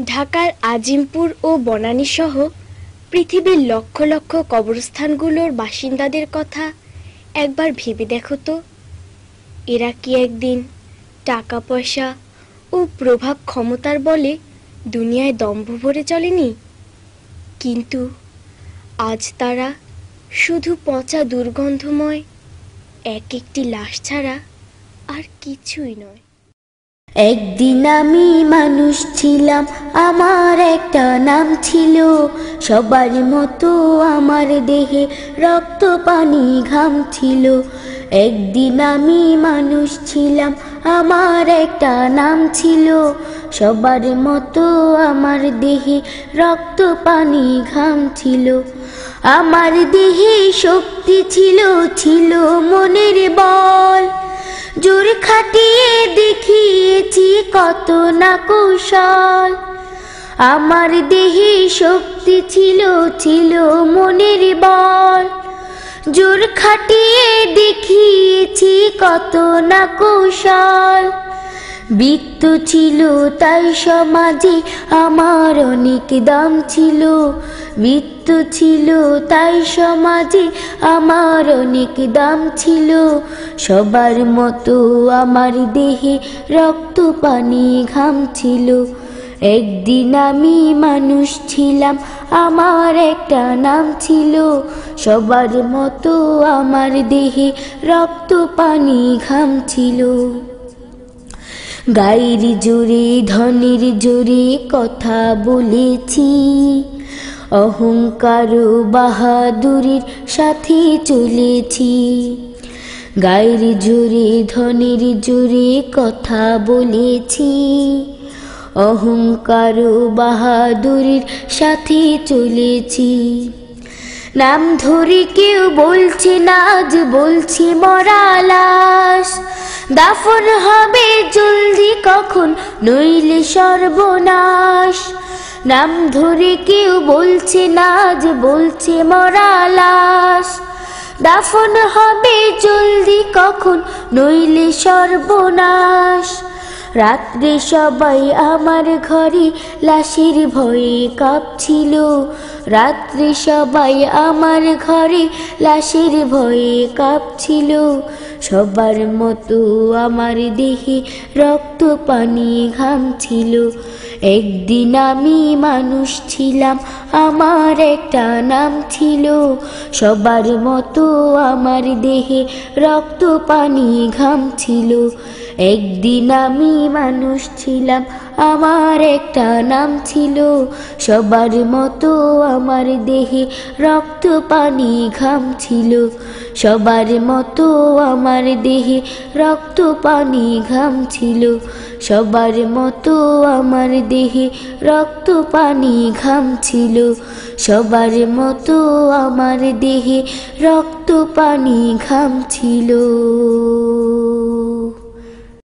ঢাকার আজিমপুর ও বনানী সহ পৃথিবীর লক্ষ লক্ষ কবরস্থানগুলোর বাসিন্দাদের কথা একবার ভেবে দেখো তো। এরা কি একদিন টাকা পয়সা ও প্রভাব ক্ষমতার বলে দুনিয়ায় দম্ভ ভরে চলেনি? কিন্তু আজ তারা শুধু পচা দুর্গন্ধময় এক একটি লাশ ছাড়া আর কিছুই নয়। একদিন আমি মানুষ ছিলাম, আমার একটা নাম ছিল। সবার মতো আমার দেহে রক্ত পানি ঘাম ছিল। একদিন আমি মানুষ ছিলাম, আমার একটা নাম ছিল। সবার মতো আমার দেহে রক্ত পানি ঘাম ছিল। আমার দেহে শক্তি ছিল, ছিল মনের বল। জোর খাটিয়ে দেখিয়েছি কত না কৌশল। আমার দেহে শক্তি ছিল, ছিল মনের বল। জোর খাটিয়ে দেখিয়েছি কত না কৌশল। বৃত্ত ছিল তাই সমাজে আমার অনেক দাম ছিল। বৃত্ত ছিল তাই সমাজে আমার অনেক দাম ছিল। সবার মতো আমার দেহে রক্ত পানি ঘাম ছিল। একদিন আমি মানুষ ছিলাম, আমার একটা নাম ছিল। সবার মতো আমার দেহে রক্ত পানি ঘাম ছিল। গায়ের জোরে ধনের জোরে কথা বলেছি, অহংকার বাহাদুরির সাথে চলেছি। গায়ের জোরে ধনের জোরে কথা বলেছি, অহংকার বাহাদুরির সাথে চলেছি। নাম ধরে কেউ বলছে না, আজ বলছি মরা লাশ। দাফন হবে জলদি কখন, নইলে সর্বনাশ। নাম ধরে কেউ বলছে না, আজ বলছে মরা লাশ। দাফন হবে জলদি কখন, নইলে সর্বনাশ। রাত্রে সবাই আমার ঘরে লাশের ভয়ে কাঁপছিল। রাত্রে সবাই আমার ঘরে লাশের ভয়ে কাঁপছিল। সবার মতো আমার দেহে রক্ত পানি ঘাম ছিল। একদিন আমি মানুষ ছিলাম, আমার একটা নাম ছিল। সবার মতো আমার দেহে রক্ত পানি ঘাম ছিল। একদিন আমি মানুষ ছিলাম, আমার একটা নাম ছিল। সবার মতো আমার দেহে রক্ত পানি ঘাম ছিল। সবার মতো আমার দেহে রক্ত পানি ঘাম ছিল। সবার মতো আমার দেহে রক্ত পানি ঘাম ছিল। সবার মতো আমার দেহে রক্ত পানি ঘাম ছিল।